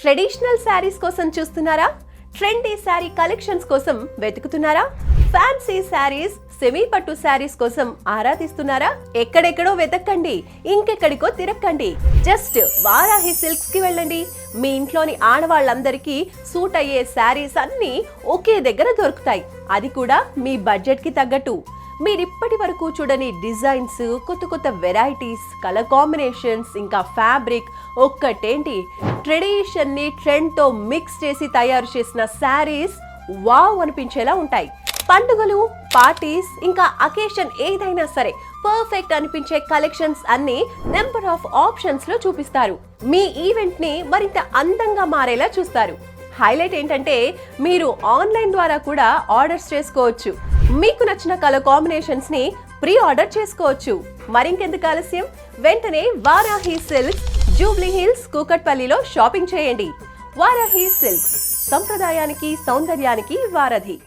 Traditional saris కోసం చూస్తున్నారా? Trendy sari collections కోసం వెతుకుతున్నారా? ఫ్యాన్సీ శారీస్, సెమీ పట్టు శారీస్ కోసం ఆరాధిస్తున్నారా? ఎక్కడెక్కడో వెతకండి, ఇంకెక్కడికో తిరక్కండి. జస్ట్ వారాహి సిల్క్స్ కి వెళ్ళండి. మీ ఇంట్లోని ఆడవాళ్ళందరికీ సూట్ అయ్యే శారీస్ అన్నీ ఒకే దగ్గర దొరుకుతాయి. అది కూడా మీ బడ్జెట్ కి తగ్గట్టు. మీరిప్పటి వరకు చూడని డిజైన్స్, కొత్త కొత్త వెరైటీస్, కలర్ కాంబినేషన్స్, ఇంకా ఫ్యాబ్రిక్ ఒక్కటేంటి, ట్రెడిషన్ ని ట్రెండ్ తో మిక్స్ చేసి తయారు చేసిన శారీస్ వావ్ అనిపించేలా ఉంటాయి. పండుగలు, పార్టీస్, ఇంకా అకేషన్ ఏదైనా సరే పర్ఫెక్ట్ అనిపించే కలెక్షన్స్ అన్ని నెంబర్ ఆఫ్ ఆప్షన్స్ లో చూపిస్తారు. మీ ఈవెంట్ ని మరింత అందంగా మారేలా చూస్తారు. హైలైట్ ఏంటంటే మీరు ఆన్లైన్ ద్వారా కూడా ఆర్డర్స్ చేసుకోవచ్చు. మీకు నచ్చిన కలర్ కాంబినేషన్స్ ని ప్రీ ఆర్డర్ చేసుకోవచ్చు. మరింకెందుకు ఆలస్యం, వెంటనే వారాహి సిల్క్స్, జూబ్లీ హిల్స్, కూకట్పల్లిలో షాపింగ్ చేయండి. వారాహి సిల్క్స్, సంప్రదాయానికి సౌందర్యానికి వారధి.